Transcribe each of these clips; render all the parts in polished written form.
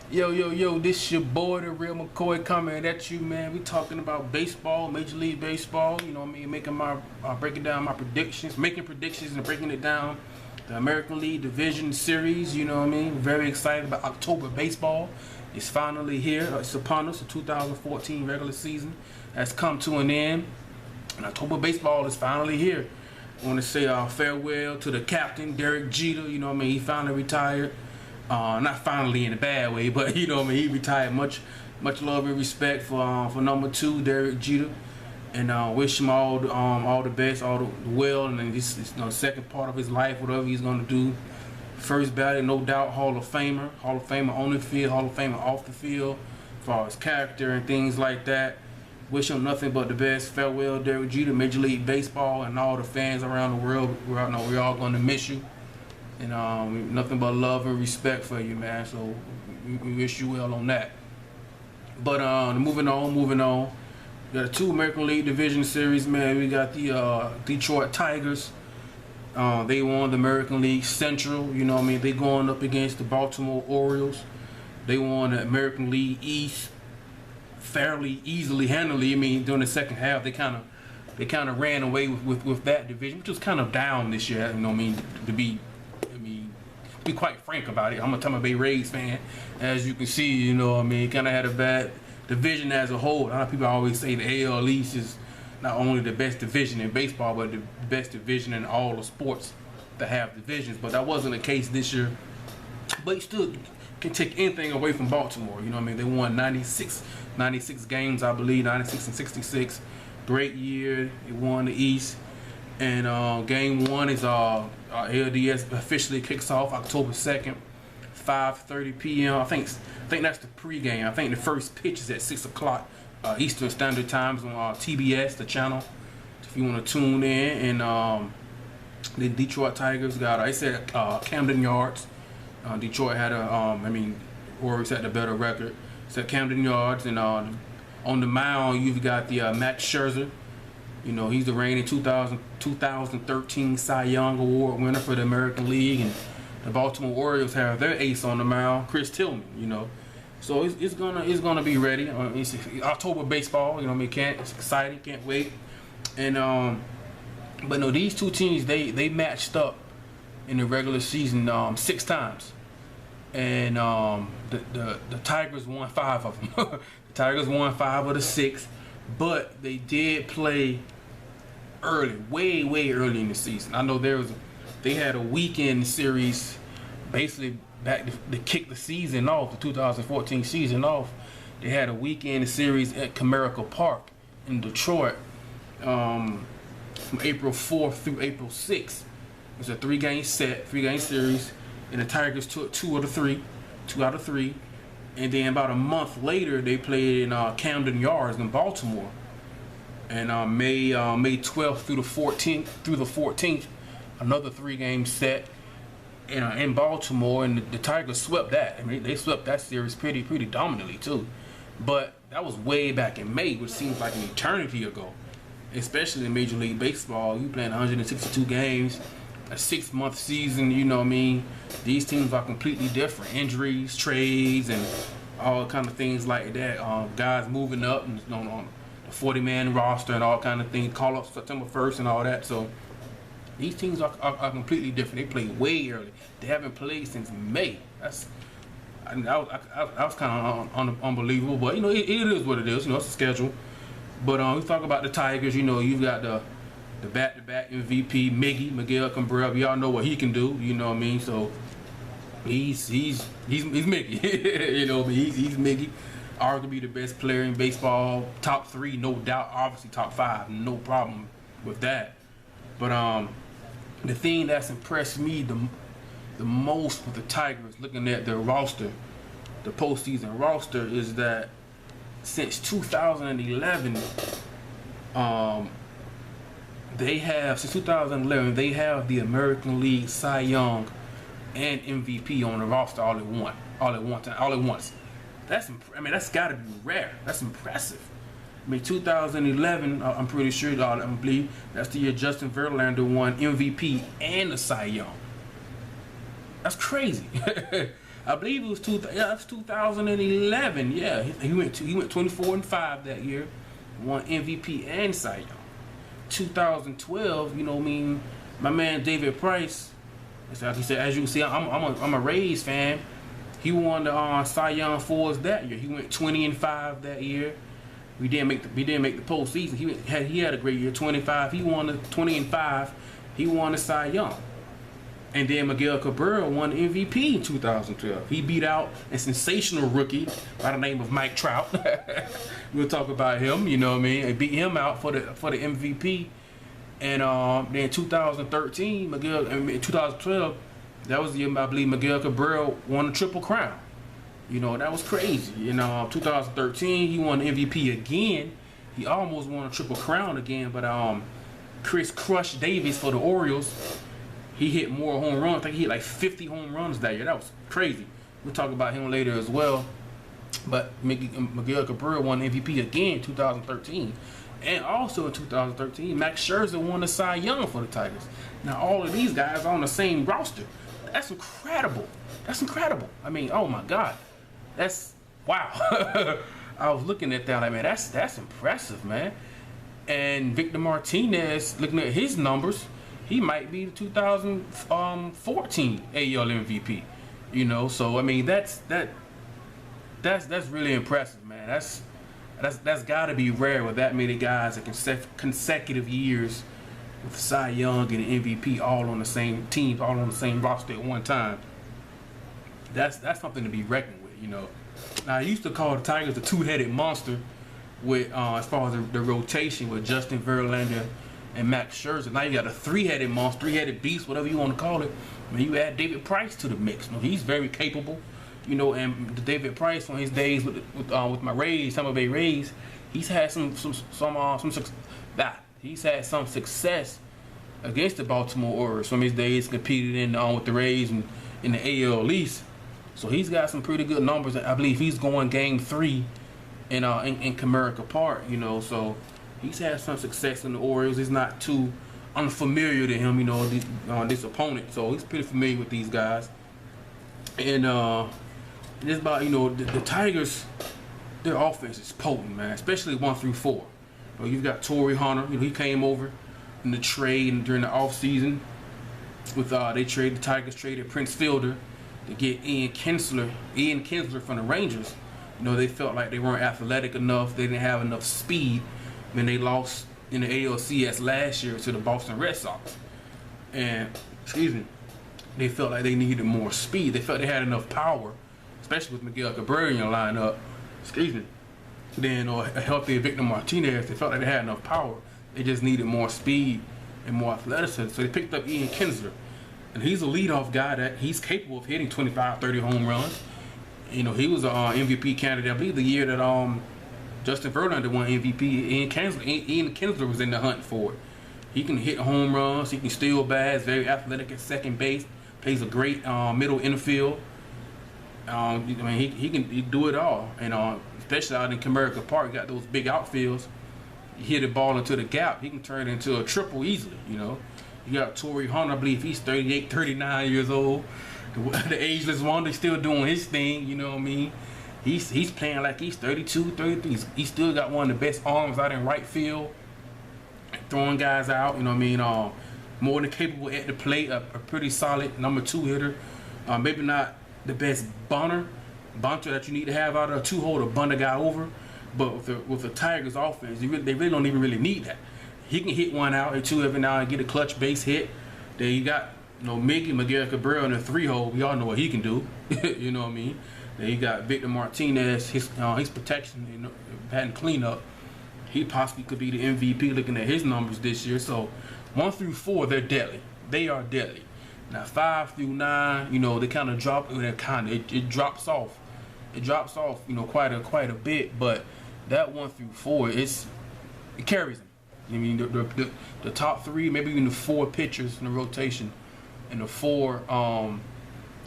Yo, this your boy, the real McCoy, coming at you, man. We talking about baseball, Major League Baseball, you know what I mean, breaking down my predictions, making predictions and breaking it down. The American League Division Series, you know what I mean. Very excited about October baseball. It's finally here. It's upon us. The 2014 regular season has come to an end. And October baseball is finally here. I want to say farewell to the captain, Derek Jeter, you know what I mean. He finally retired. Not finally in a bad way, but you know what I mean, he retired. Much love and respect for number 2, Derek Jeter, and wish him all the best, all the well, and then this is second part of his life, whatever he's gonna do. First ballot, no doubt, Hall of Famer on the field, Hall of Famer off the field, as far as character and things like that. Wish him nothing but the best. Farewell, Derek Jeter, Major League Baseball, and all the fans around the world. We're all gonna miss you. And nothing but love and respect for you, man. So we wish you well on that. But moving on. We got the 2 American League Division Series, man. We got the Detroit Tigers. They won the American League Central. You know what I mean? They going up against the Baltimore Orioles. They won the American League East fairly easily, handily. I mean, during the second half, they kind of ran away with that division, which was kind of down this year. You know what I mean? To be quite frank about it, I'm a Tampa Bay Rays fan. As you can see, you know what I mean, kind of had a bad division as a whole. A lot of people always say the AL East is not only the best division in baseball, but the best division in all the sports that have divisions. But that wasn't the case this year. But you still can take anything away from Baltimore. You know what I mean? They won 96 games, I believe, 96 and 66. Great year. They won the East. And game 1 is LDS officially kicks off October 2nd, 5:30 p.m. I think that's the pregame. I think the first pitch is at 6 o'clock Eastern Standard Times on TBS, the channel, if you want to tune in. And the Detroit Tigers got, I said, Camden Yards. Detroit had Orioles had the better record. It's at Camden Yards, and on the mound you've got the Max Scherzer. You know, he's the reigning 2013 Cy Young Award winner for the American League, and the Baltimore Orioles have their ace on the mound, Chris Tillman. You know, so it's gonna be ready. It's October baseball. You know, it's exciting, can't wait. And but no, these two teams they matched up in the regular season 6 times, and the Tigers won 5 of them. The Tigers won 5 of the 6. But they did play early, way early in the season. I know they had a weekend series, basically back to kick the season off, the 2014 season off. They had a weekend series at Comerica Park in Detroit, from April 4th through April 6th. It was a 3-game series, and the Tigers took 2 out of 3. And then about a month later, they played in Camden Yards in Baltimore. And May 12th through the 14th, another 3-game set in Baltimore, and the Tigers swept that. I mean, they swept that series pretty dominantly too. But that was way back in May, which seems like an eternity ago. Especially in Major League Baseball, you playing 162 games, a 6-month season. You know what I mean? These teams are completely different. Injuries, trades, and all kind of things like that. Guys moving up and on the 40-man roster and all kind of things. Call up September 1st and all that. So these teams are completely different. They play way early. They haven't played since May. That was kind of unbelievable. But you know, it is what it is. You know, it's a schedule. But we talk about the Tigers. You know, you've got the back-to-back MVP Miguel Cabrera. Y'all know what he can do. You know what I mean? So he's Mickey. You know, he's Mickey. Arguably the best player in baseball. Top 3, no doubt. Obviously top 5, no problem with that. But the thing that's impressed me the most with the Tigers, looking at their roster, the postseason roster, is that since 2011, they have the American League Cy Young and MVP on the roster all at once. That's got to be rare. That's impressive. I mean, 2011, I'm pretty sure, I believe that's the year Justin Verlander won MVP and the Cy Young. That's crazy. I believe it was 2011. Yeah, he went 24-5 that year, won MVP and Cy Young. 2012, you know, my man David Price. Like he said, as you can see, I'm a Rays fan. He won the Cy Young for us that year. He went 20-5 that year. We didn't make the postseason. He had a great year, 25. He won the 20-5. He won the Cy Young. And then Miguel Cabrera won the MVP in 2012. He beat out a sensational rookie by the name of Mike Trout. We'll talk about him, you know what I mean? And beat him out for the MVP. And then 2013, 2012, that was the year I believe Miguel Cabrera won the Triple Crown. You know, that was crazy. You know, 2013, he won the MVP again. He almost won a Triple Crown again, but Chris Crush Davis for the Orioles, he hit more home runs. I think he hit like 50 home runs that year. That was crazy. We'll talk about him later as well. But Miguel Cabrera won the MVP again in 2013. And also in 2013, Max Scherzer won the Cy Young for the Tigers. Now, all of these guys are on the same roster. That's incredible. That's incredible. I mean, oh my God. That's, wow. I was looking at that, like, man, that's impressive, man. And Victor Martinez, looking at his numbers, he might be the 2014 AL MVP. You know, so I mean, that's really impressive, man. That's got to be rare with that many guys in consecutive years with Cy Young and MVP all on the same team, all on the same roster at one time. That's something to be reckoned with, you know. Now, I used to call the Tigers the two-headed monster with as far as the rotation with Justin Verlander and Max Scherzer. Now you got a three-headed monster, three-headed beast, whatever you want to call it. I mean, you add David Price to the mix. You know, he's very capable. You know, and David Price on his days with my Rays, Tampa Bay Rays, he's had some success against the Baltimore Orioles. Some of his days competed with the Rays and in the AL East. So he's got some pretty good numbers. I believe he's going Game 3 in Comerica Park. You know, so he's had some success in the Orioles. He's not too unfamiliar to him. You know, this opponent. So he's pretty familiar with these guys. And it's about, you know, the Tigers, their offense is potent, man, especially 1 through 4. You know, you've got Torrey Hunter. You know, he came over in the trade and during the offseason with the Tigers traded Prince Fielder to get Ian Kinsler from the Rangers. You know, they felt like they weren't athletic enough. They didn't have enough speed when they lost in the ALCS last year to the Boston Red Sox. And, they felt like they needed more speed. They felt they had enough power, especially with Miguel Cabrera in your lineup. Then, or a healthy Victor Martinez, they felt like they had enough power. They just needed more speed and more athleticism. So they picked up Ian Kinsler. And he's a leadoff guy that he's capable of hitting 25, 30 home runs. You know, he was an MVP candidate, I believe, the year that Justin Verlander won MVP. Ian Kinsler was in the hunt for it. He can hit home runs. He can steal bags. Very athletic at second base. Plays a great middle infield. I mean, he can do it all. And especially out in Comerica Park, got those big outfields. You hit the ball into the gap, he can turn it into a triple easily. You know, you got Torrey Hunter. I believe he's 38, 39 years old. The ageless wonder still doing his thing. You know what I mean? He's playing like he's 32, 33. He's still got one of the best arms out in right field, throwing guys out. You know what I mean? More than capable at the plate, a pretty solid number 2 hitter. Maybe not the best bunter that you need to have out of a 2-hole to bunt a guy over, but with the Tigers offense, they really don't even really need that. He can hit one out or two every now and get a clutch base hit. Then you got, you know, Miguel Cabrera in a 3-hole. We all know what he can do. You know what I mean? Then you got Victor Martinez, his protection, you know, batting cleanup. He possibly could be the MVP looking at his numbers this year. So 1 through 4, they're deadly. They are deadly. Now 5 through 9, you know, they kind of drop. It drops off. It drops off, you know, quite a bit. But that 1 through 4, it carries them. I mean, the top 3, maybe even the 4 pitchers in the rotation, and the 4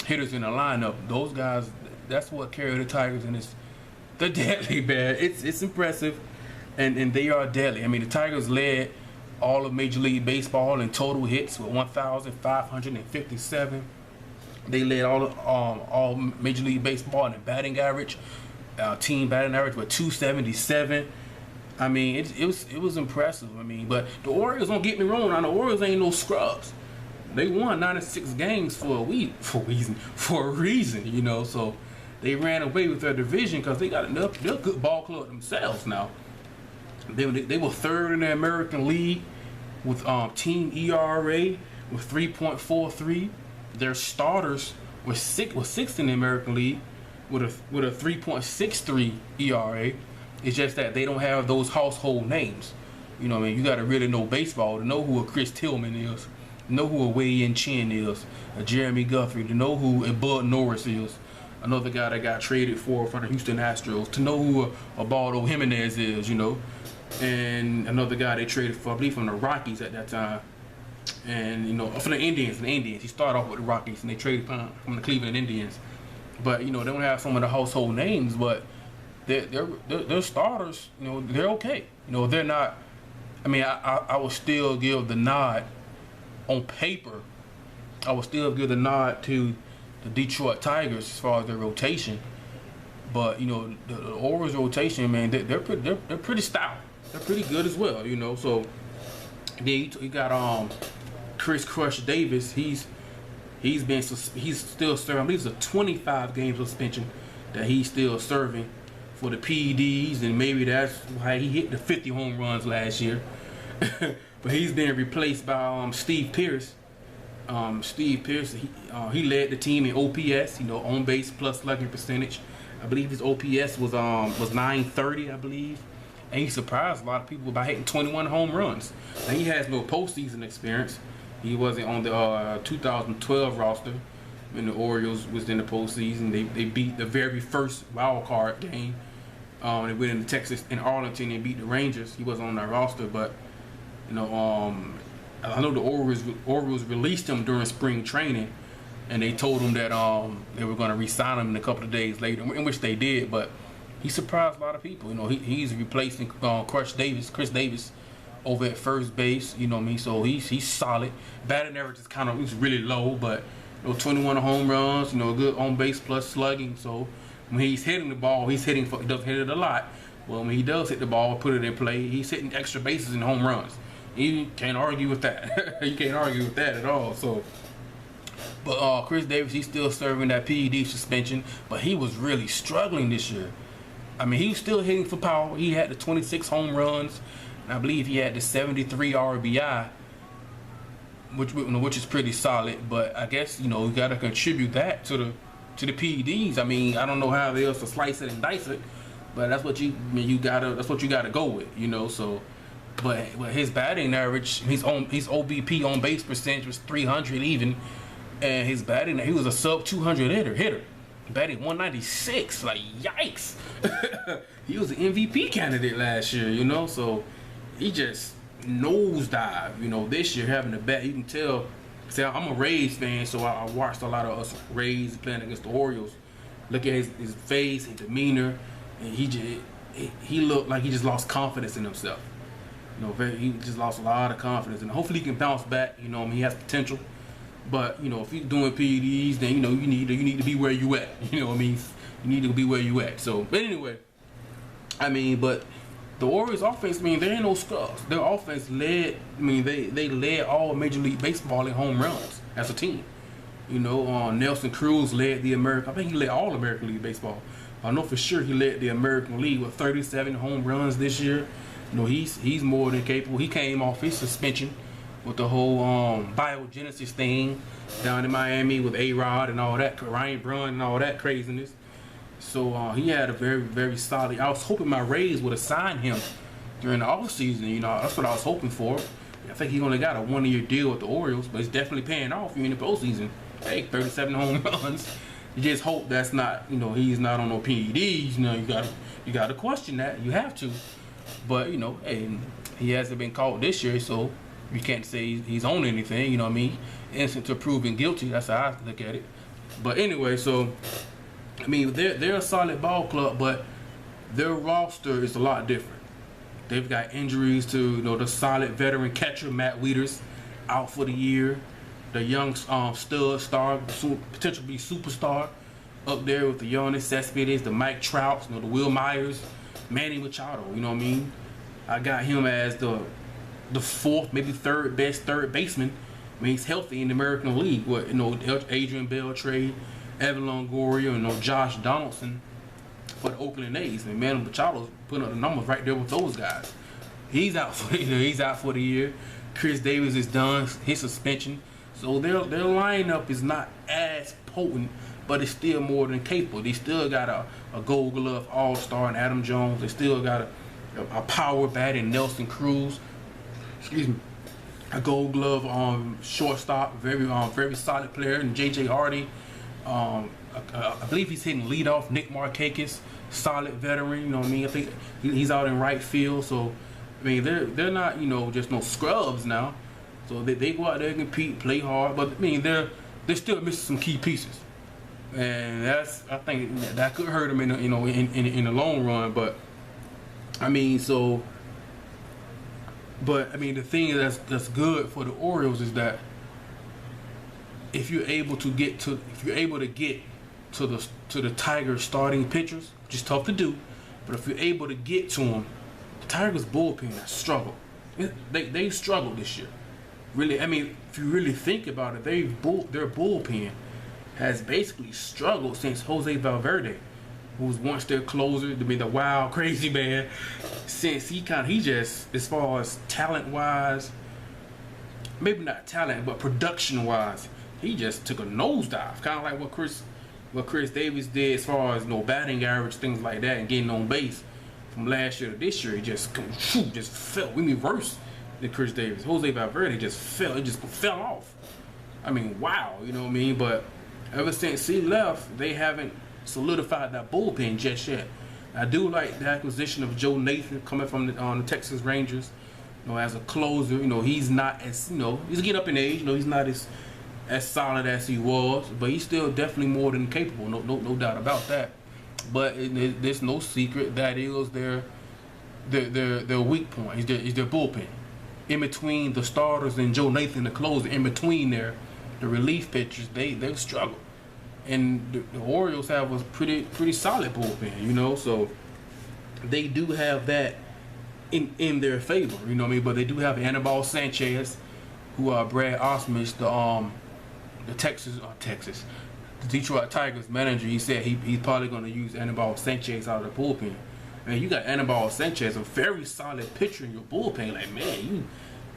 hitters in the lineup. Those guys, that's what carry the Tigers, and they're deadly, man. It's impressive, and they are deadly. I mean, the Tigers led all of Major League Baseball in total hits with 1,557. They led all Major League Baseball in the batting average, team batting average with 277. I mean, it was impressive. I mean, but the Orioles, don't get me wrong, now the Orioles ain't no scrubs. They won 96 games for a reason, you know. So they ran away with their division because they're a good ball club themselves now. They were third in the American League with team ERA with 3.43. Their starters were sixth in the American League with a 3.63 ERA. It's just that they don't have those household names. You know what I mean? You got to really know baseball to know who a Chris Tillman is, to know who a Wei-Yin Chen is, a Jeremy Guthrie, to know who a Bud Norris is, another guy that got traded from the Houston Astros, to know who a Baldo Jimenez is, you know, and another guy they traded for, I believe, from the Rockies at that time. And, you know, from the Indians. He started off with the Rockies, and they traded from the Cleveland Indians. But, you know, they don't have some of the household names, but they're starters, you know, they're okay. You know, they're not, I mean, I will still give the nod on paper. I will still give the nod to the Detroit Tigers as far as their rotation. But, you know, the Orioles rotation, man, they're pretty stout. They're pretty good as well, you know. So, then you got Chris Crush Davis. He's still serving. I believe it's a 25 game suspension that he's still serving for the PEDs, and maybe that's why he hit the 50 home runs last year. But he's being replaced by Steve Pearce. Steve Pearce, he led the team in OPS, you know, on base plus slugging percentage. I believe his OPS was 930, I believe. And he surprised a lot of people by hitting 21 home runs. And he has no postseason experience. He wasn't on the 2012 roster when the Orioles was in the postseason. They beat the very first wild card game. They went into Texas in Arlington and beat the Rangers. He wasn't on that roster, but you know, I know the Orioles released him during spring training, and they told him that they were going to re-sign him in a couple of days later, in which they did. But he surprised a lot of people. You know, he's replacing Chris Davis over at first base. You know what I mean? So he's solid. Batting average is it's really low, but you know, 21 home runs. You know, good on base plus slugging. So when he's hitting the ball, he doesn't hit it a lot. Well, when he does hit the ball, put it in play, he's hitting extra bases and home runs. You can't argue with that. You can't argue with that at all. So, but Chris Davis, he's still serving that PED suspension, but he was really struggling this year. I mean, he was still hitting for power. He had the 26 home runs, and I believe he had the 73 RBI, which is pretty solid. But I guess, you know, you got to contribute that to the PEDs. I mean, I don't know how else to slice it and dice it, but that's what you gotta go with, you know. So, but his batting average, his OBP on base percentage was 300 even, and his batting, he was a sub 200 hitter. Batting 196, like yikes. He was an MVP candidate last year, you know, so he just nosedive, you know, this year having to bat. You can tell, see, I'm a Rays fan, so I watched a lot of us Rays playing against the Orioles. Look at his face, his demeanor, and he looked like he just lost confidence in himself. You know, he just lost a lot of confidence, and hopefully he can bounce back. You know, I mean, he has potential. But, you know, if you're doing PEDs, then, you know, you need to be where you at. You know what I mean? You need to be where you at. So, but anyway, I mean, but the Orioles offense, I mean, there ain't no scrubs. Their offense led, I mean, they led all Major League Baseball in home runs as a team. You know, Nelson Cruz led the American, I think he led all American League Baseball. I know for sure he led the American League with 37 home runs this year. You know, he's more than capable. He came off his suspension with the whole biogenesis thing down in Miami with A-Rod and all that, Ryan Brun and all that craziness. So he had a very, very solid. I was hoping my Rays would have signed him during the offseason. You know, that's what I was hoping for. I think he only got a one-year deal with the Orioles, but it's definitely paying off in the postseason. Hey, 37 home runs. You just hope that's not, you know, he's not on no PEDs. You know, you got to question that. You have to. But, you know, hey, he hasn't been caught this year, so you can't say he's on anything, you know what I mean? Innocent to proven guilty, that's how I look at it. But anyway, so, I mean, they're a solid ball club, but their roster is a lot different. They've got injuries to, you know, the solid veteran catcher, Matt Wieters, out for the year. the young stud star, potential to be superstar, up there with the Yoenis Cespedes, the Mike Trouts, the Will Myers, Manny Machado. You know what I mean? I got him as the fourth, maybe third best third baseman. I mean, he's healthy in the American League. What Adrian Beltre, Evan Longoria, Josh Donaldson for the Oakland A's. And Manny Machado's putting up the numbers right there with those guys. He's out for he's out for the year. Chris Davis is done his suspension, so their lineup is not as potent, but it's still more than capable. They still got a Gold Glove All-Star in Adam Jones. They still got a power bat in Nelson Cruz. Excuse me. A Gold Glove shortstop, very solid player, and J.J. Hardy. I believe he's hitting leadoff. Nick Markakis, solid veteran. You know what I mean? I think he's out in right field. So I mean, they're not just no scrubs now. So they go out there and compete, play hard. But I mean, they're still missing some key pieces, and I think that could hurt them in the long run. But I mean, But I mean, the thing that's good for the Orioles is that if you're able to get to the Tigers starting pitchers, which is tough to do, but if you're able to get to them, the Tigers bullpen has struggled. They struggled this year. Really, I mean, if you really think about it, their bullpen has basically struggled since Jose Valverde, who was once their closer, to be the wild, crazy man. Since he just, as far as talent-wise, maybe not talent, but production-wise, he just took a nosedive. Kind of like what Chris Davis did as far as batting average, things like that, and getting on base. From last year to this year, he just fell. We mean worse than Chris Davis. Jose Valverde just fell. It just fell off. I mean, wow, you know what I mean? But ever since he left, they haven't solidified that bullpen just yet. I do like the acquisition of Joe Nathan coming from the Texas Rangers. As a closer, he's not as he's getting up in age. He's not as solid as he was, but he's still definitely more than capable. No doubt about that. But there's no secret that is their weak point. Is their bullpen. In between the starters and Joe Nathan, the closer, in between the relief pitchers, they struggle. And the Orioles have a pretty solid bullpen, so they do have that in their favor, you know what I mean? But they do have Anibal Sanchez, who Brad Osmus, the Detroit Tigers manager, he said he's probably going to use Anibal Sanchez out of the bullpen. Man, you got Anibal Sanchez, a very solid pitcher in your bullpen. Like, man,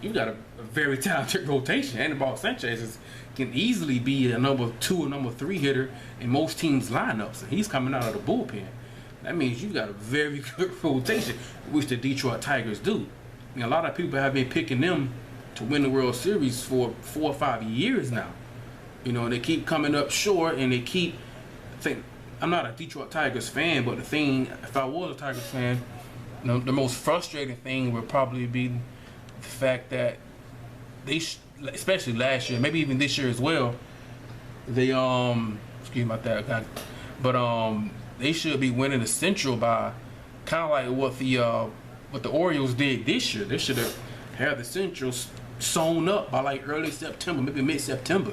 you got a very talented rotation. Anibal Sanchez can easily be a number 2 or number 3 hitter in most teams' lineups, and he's coming out of the bullpen. That means you got a very good rotation, which the Detroit Tigers do. A lot of people have been picking them to win the World Series for 4 or 5 years now. They keep coming up short, and I'm not a Detroit Tigers fan, but the thing, if I was a Tigers fan, the most frustrating thing would probably be the fact that especially last year, maybe even this year as well, they excuse me about that, but they should be winning the Central by kind of like what the Orioles did this year. They should have had the Central sewn up by like early September, maybe mid-September.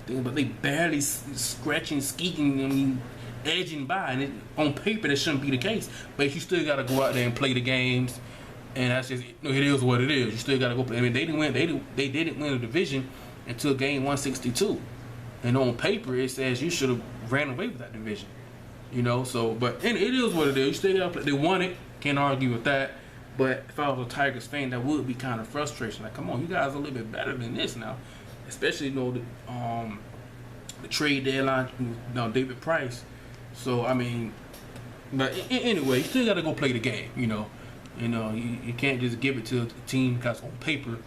But they barely scratching, skeeking, edging by, and on paper that shouldn't be the case. But you still got to go out there and play the games, and that's just it is what it is. You still got to go play. I mean, they didn't win. They didn't win the division until game 162, and on paper it says you should have ran away with that division. So but and it is what it is. You still got to play. They won it. Can't argue with that. But if I was a Tigers fan, that would be kind of frustration. Like, come on, you guys are a little bit better than this now. Especially the trade deadline, David Price. So I mean, but anyway, you still got to go play the game. You can't just give it to a team because on paper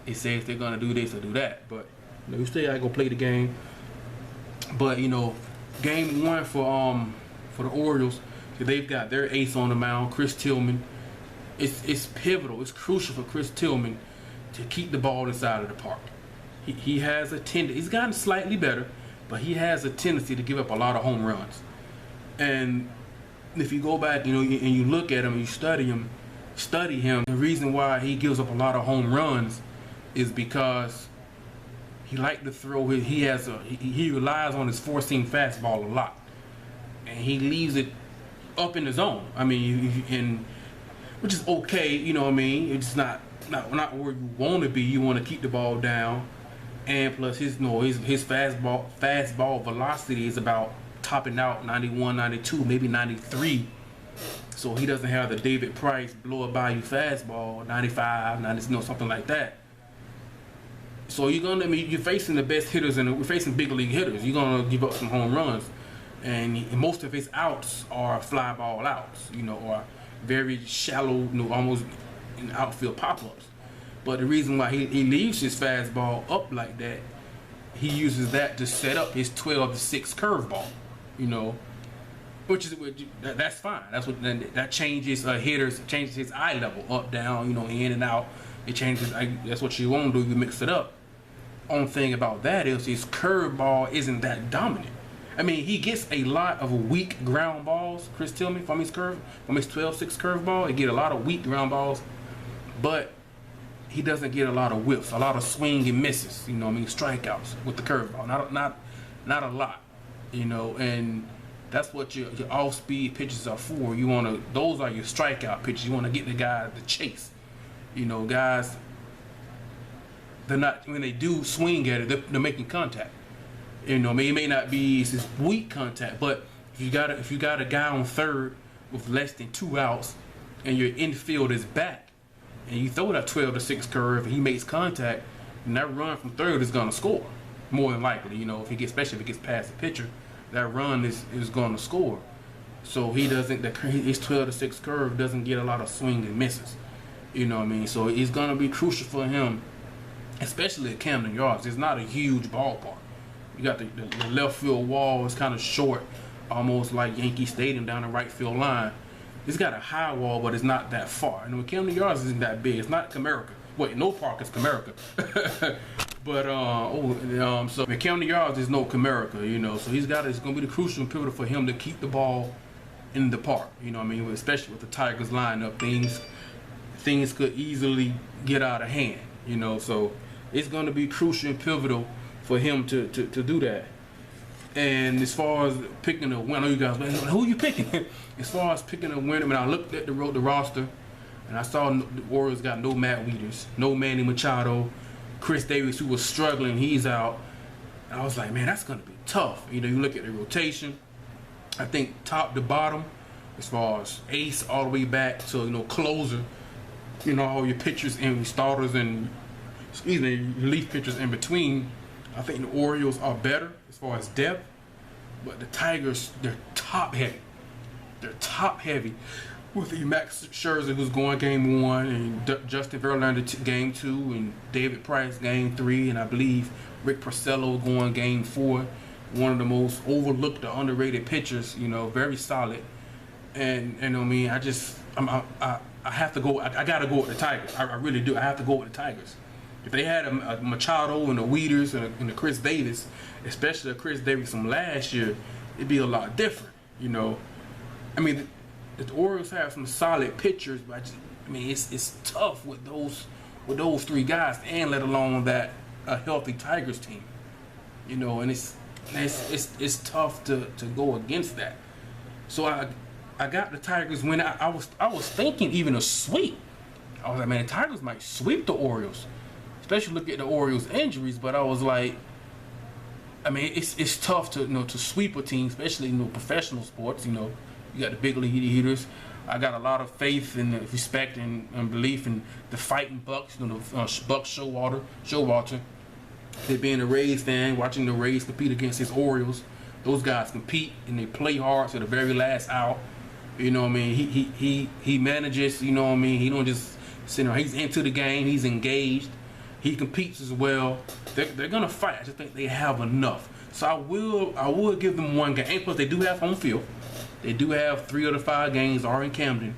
it says they're gonna do this or do that. But you still got to go play the game. But game 1 for the Orioles, they've got their ace on the mound, Chris Tillman. It's pivotal. It's crucial for Chris Tillman to keep the ball inside of the park. He has a tendency. He's gotten slightly better, but he has a tendency to give up a lot of home runs. And if you go back, and you look at him, and you study him. The reason why he gives up a lot of home runs is because he like to throw his, he relies on his four-seam fastball a lot, and he leaves it up in the zone. I mean, and which is okay, you know what I mean. It's not where you want to be. You want to keep the ball down, and plus his fastball velocity is about topping out 91, 92, maybe 93. So he doesn't have the David Price blow it by you fastball 95, 90, something like that. So you're facing the best hitters, and we're facing big league hitters. You're gonna give up some home runs, and most of his outs are fly ball outs, or very shallow, almost in outfield pop-ups. But the reason why he leaves his fastball up like that, he uses that to set up his 12-6 curveball, that's fine. That changes hitters, changes his eye level up, down, in and out. It changes. That's what you want to do. You mix it up. Only thing about that is his curveball isn't that dominant. I mean, he gets a lot of weak ground balls, Chris Tillman, from his 12-6 curveball. He get a lot of weak ground balls, but he doesn't get a lot of whiffs, a lot of swing and misses. Strikeouts with the curveball. Not a lot. And that's what your off-speed pitches are for. Those are your strikeout pitches. You want to get the guy to chase. Guys, they're not, when they do swing at it, they're making contact. It may not be this weak contact, but if you got a guy on third with less than 2 outs, and your infield is back, and you throw that 12-6 curve, and he makes contact, and that run from third is gonna score more than likely. Especially if it gets past the pitcher, that run is going to score. So his 12-6 curve doesn't get a lot of swing and misses. So it's going to be crucial for him, especially at Camden Yards. It's not a huge ballpark. You got the left field wall is kind of short, almost like Yankee Stadium down the right field line. It's got a high wall, but it's not that far. Camden Yards isn't that big. It's not Comerica. Wait, no park is Comerica. But so Camden Yards is no Comerica, So it's going to be the crucial and pivotal for him to keep the ball in the park. Especially with the Tigers lineup, things could easily get out of hand. So it's going to be crucial and pivotal for him to do that. And as far as picking a winner, you guys, who are you picking? As far as picking a winner, I looked at the roster, and I saw the Orioles got no Matt Wieters, no Manny Machado. Chris Davis, who was struggling, he's out. And I was like, man, that's going to be tough. You look at the rotation. I think top to bottom, as far as ace all the way back to, closer, all your pitchers and starters and, relief pitchers in between. I think the Orioles are better as far as depth. But the Tigers, they're top heavy. They're top heavy. With Max Scherzer, who's going game 1, and Justin Verlander game 2, and David Price game 3, and I believe Rick Porcello going game 4. One of the most overlooked or underrated pitchers, very solid. And I have to go. I gotta go with the Tigers. I really do. I have to go with the Tigers. If they had a Machado and a Wieters and a Chris Davis, especially a Chris Davis from last year, it'd be a lot different. The Orioles have some solid pitchers, but it's tough with those 3 guys, and let alone that a healthy Tigers team, and it's tough to go against that. So I got the Tigers win. I was thinking even a sweep. I was like, man, the Tigers might sweep the Orioles, especially look at the Orioles injuries. But I was like, it's tough to sweep a team, especially professional sports. You got the big league hitters. I got a lot of faith and respect and belief in the fighting Bucks, the Bucks Showalter. They being a Rays fan, watching the Rays compete against his Orioles. Those guys compete and they play hard to the very last out. He manages. He don't just sit there. He's into the game. He's engaged. He competes as well. They're gonna fight. I just think they have enough. So I will give them 1 game. And plus, they do have home field. They do have 3 of the 5 games are in Camden.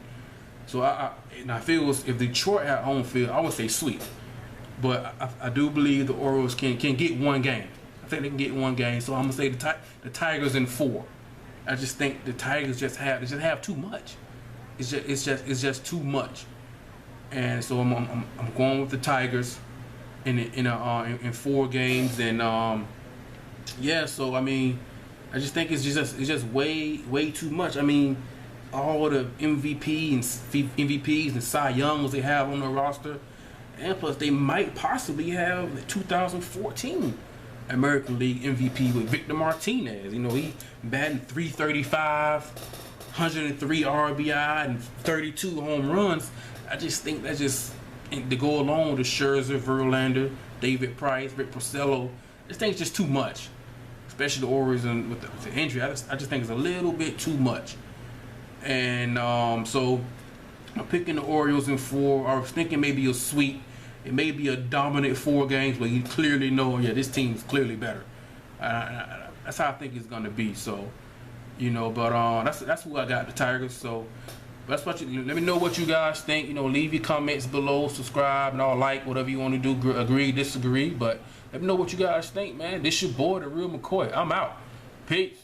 So I feel if Detroit had home field, I would say sweep. But I do believe the Orioles can get 1 game. I think they can get 1 game. So I'm gonna say the Tigers in 4. I just think the Tigers just have too much. It's just too much. And so I'm going with the Tigers. in 4 games, and yeah. So I mean, I just think it's just way too much. I mean, all the MVPs and Cy Youngs they have on the roster, and plus they might possibly have the 2014 American League MVP with Victor Martinez. You know, he batting 335, 103 RBI, and 32 home runs. I just think that's just to go along with Scherzer, Verlander, David Price, Rick Porcello. This thing's just too much, especially the Orioles and with the injury. I just think it's a little bit too much. And so I'm picking the Orioles in 4. I was thinking maybe a sweep. It may be a dominant 4 games, but you clearly know, yeah, this team is clearly better. That's how I think it's gonna be. So, you know, but that's who I got, the Tigers. So that's what you. Let me know what you guys think. You know, leave your comments below, subscribe, and all, like whatever you want to do. Agree, disagree, but let me know what you guys think, man. This your boy, the real McCoy. I'm out. Peace.